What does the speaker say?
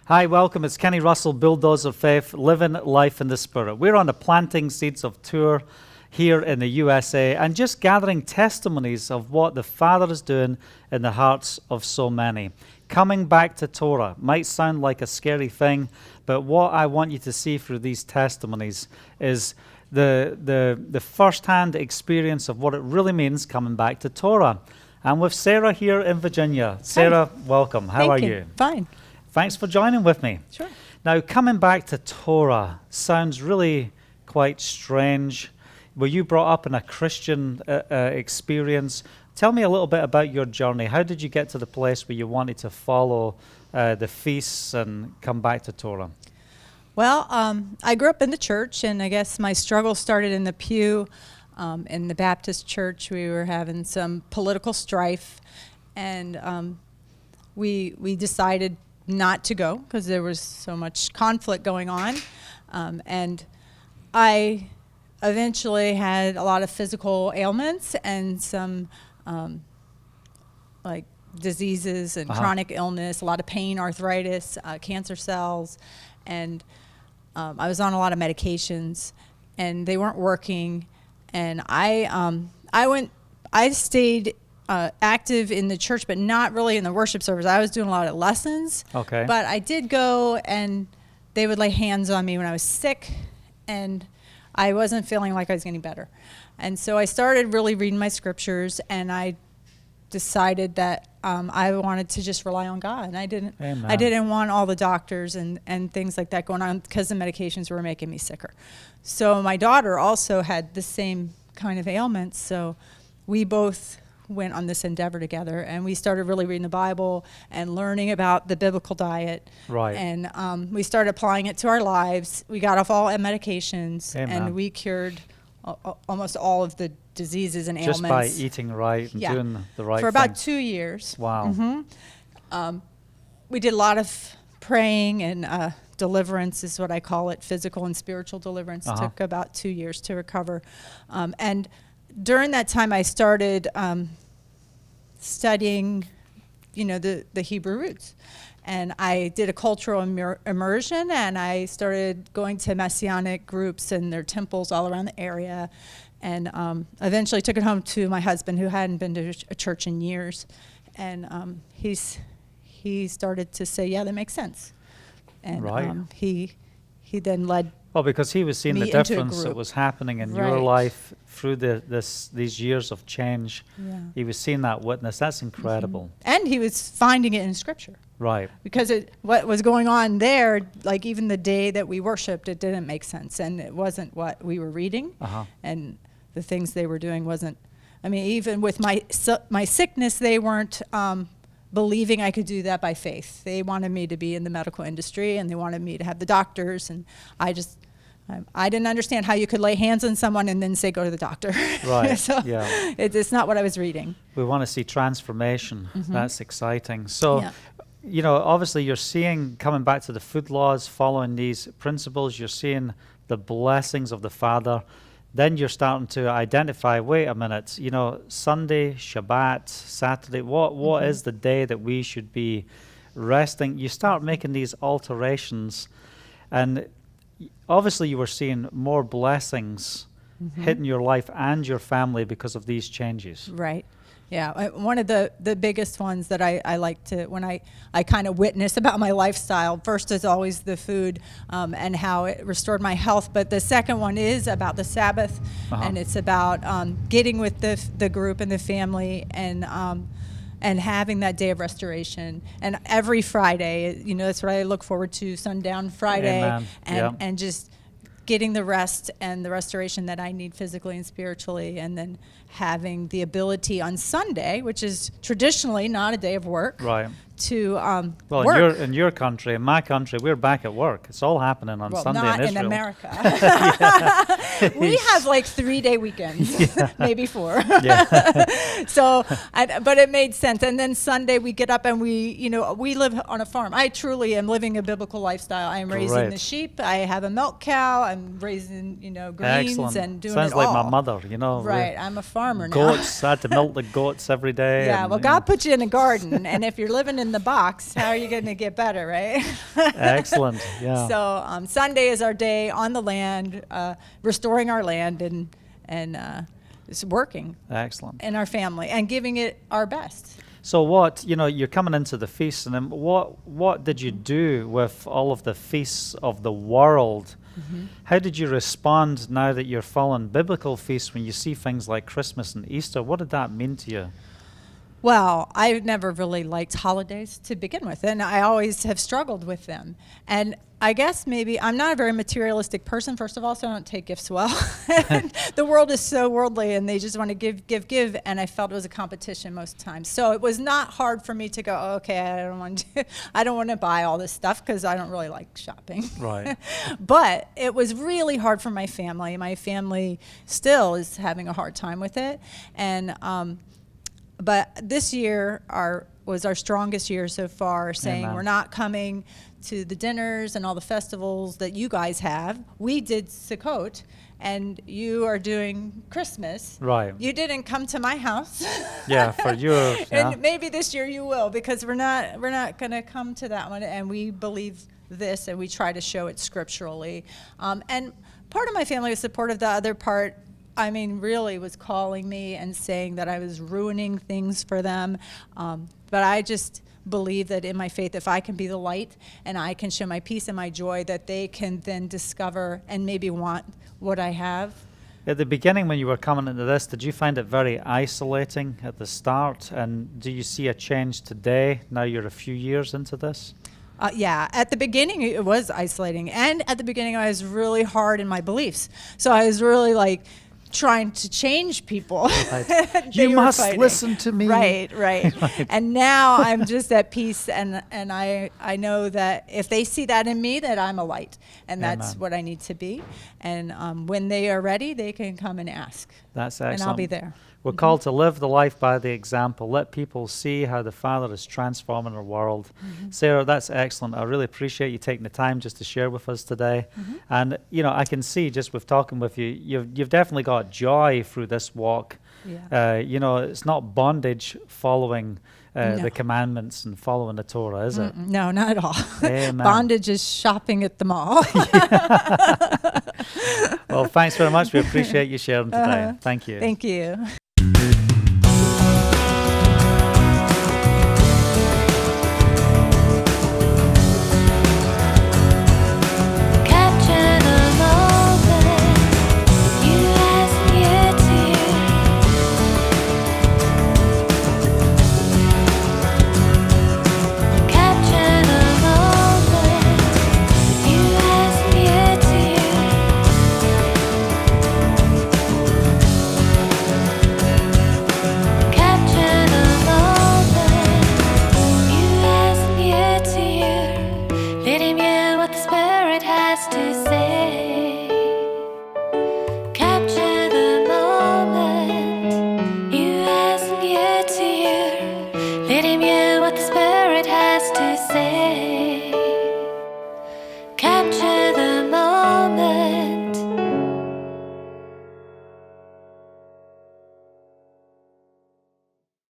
Hi, welcome. It's Kenny Russell, Bulldozer of Faith, living life in the Spirit. We're on a Planting Seeds of tour here in the USA and just gathering testimonies of what the Father is doing in the hearts of so many. Coming back to Torah might sound like a scary thing, but what I want you to see through these testimonies is the first-hand experience of what it really means coming back to Torah. And with Sarah here in Virginia. Sarah, welcome. How are you? Fine. Thanks for joining with me. Sure. Now, coming back to Torah sounds really quite strange. Were you brought up in a Christian experience? Tell me a little bit about your journey. How did you get to the place where you wanted to follow the feasts and come back to Torah? Well, I grew up in the church, and I guess my struggle started in the pew. In the Baptist church, we were having some political strife, and we decided not to go because there was so much conflict going on. And I eventually had a lot of physical ailments and some like diseases and chronic illness, a lot of pain, arthritis, cancer cells, and I was on a lot of medications, and they weren't working. And I stayed active in the church, but not really in the worship service. I was doing a lot of lessons. Okay. But I did go, and they would lay hands on me when I was sick, and I wasn't feeling like I was getting better. And so I started really reading my scriptures, and I decided that I wanted to just rely on God. And I didn't want all the doctors and things like that going on because the medications were making me sicker. So my daughter also had the same kind of ailments, so we both went on this endeavor together, and we started really reading the Bible and learning about the biblical diet. Right. And we started applying it to our lives. We got off all medications, and we cured almost all of the diseases and ailments. Just by eating right and doing the right thing. For about 2 years. Wow. Mm-hmm. We did a lot of praying, and deliverance is what I call it. Physical and spiritual deliverance took about 2 years to recover. And during that time, I started studying, the Hebrew roots. And I did a cultural immersion, and I started going to Messianic groups and their temples all around the area, and eventually took it home to my husband, who hadn't been to a church in years. And he started to say, yeah, that makes sense. And he then led because he was seeing the difference that was happening in your life through these years of change. Yeah. He was seeing that witness. That's incredible. Mm-hmm. And he was finding it in Scripture. Right. Because what was going on there, like even the day that we worshiped, it didn't make sense. And it wasn't what we were reading. And the things they were doing wasn't, even with my sickness, they weren't believing I could do that by faith. They wanted me to be in the medical industry, and they wanted me to have the doctors, and I didn't understand how you could lay hands on someone and then say go to the doctor. Right. So it's not what I was reading. We want to see transformation. That's exciting. So, obviously you're seeing, coming back to the food laws, following these principles, you're seeing the blessings of the Father. Then you're starting to identify, wait a minute, Sunday, Shabbat, Saturday, what is the day that we should be resting? You start making these alterations, and obviously you were seeing more blessings hitting your life and your family because of these changes. Right. Yeah, one of the biggest ones that I like to, when I kind of witness about my lifestyle, first is always the food and how it restored my health, but the second one is about the Sabbath, and it's about getting with the group and the family, and having that day of restoration. And every Friday, that's what I look forward to, Sundown Friday, and just getting the rest and the restoration that I need physically and spiritually, and then having the ability on Sunday, which is traditionally not a day of work, to work. In your country, in my country, we're back at work. It's all happening on Sunday in Israel. Not in America. We have like 3-day weekends, maybe 4. So, but it made sense. And then Sunday we get up and we live on a farm. I truly am living a biblical lifestyle. I am raising the sheep. I have a milk cow. I'm raising, greens and doing Sounds it all. like my mother, Right. I'm a farmer now. Goats. I had to milk the goats every day. Yeah. Well, God put you in a garden, and if you're living in the box, how are you going to get better, right? Excellent. Yeah. So Sunday is our day on the land, restoring our land and it's working. Excellent. In our family and giving it our best. So what, you're coming into the feast, and then what did you do with all of the feasts of the world? Mm-hmm. How did you respond now that you're following biblical feasts when you see things like Christmas and Easter? What did that mean to you? Well, I've never really liked holidays to begin with, and I always have struggled with them. And I guess maybe I'm not a very materialistic person, first of all, so I don't take gifts well. And the world is so worldly, and they just want to give, and I felt it was a competition most times. So it was not hard for me to go, okay, I don't want to buy all this stuff because I don't really like shopping. Right. But it was really hard for my family. My family still is having a hard time with it, and but this year was our strongest year so far, saying Amen. We're not coming to the dinners and all the festivals that you guys have. We did Sukkot, and you are doing Christmas. Right. You didn't come to my house. Yeah, for yours. Yeah. And maybe this year you will, because we're not going to come to that one, and we believe this, and we try to show it scripturally. And part of my family was supportive. The other part, really was calling me and saying that I was ruining things for them. But I just believe that in my faith, if I can be the light and I can show my peace and my joy, that they can then discover and maybe want what I have. At the beginning, when you were coming into this, did you find it very isolating at the start? And do you see a change today, now you're a few years into this? Yeah, at the beginning it was isolating. And at the beginning I was really hard in my beliefs. So I was really trying to change people. Right. You must listen to me. Right. Right. And now I'm just at peace, and I know that if they see that in me, that I'm a light, and that's Amen. what I need to be. And when they are ready, they can come and ask. That's excellent. And I'll be there. We're called to live the life by the example. Let people see how the Father is transforming our world. Mm-hmm. Sarah, that's excellent. I really appreciate you taking the time just to share with us today. Mm-hmm. And, I can see just with talking with you, you've definitely got joy through this walk. Yeah. It's not bondage following no. the commandments and following the Torah, is it? No, not at all. Amen. Bondage is shopping at the mall. Well, thanks very much. We appreciate you sharing today. Thank you. Thank you.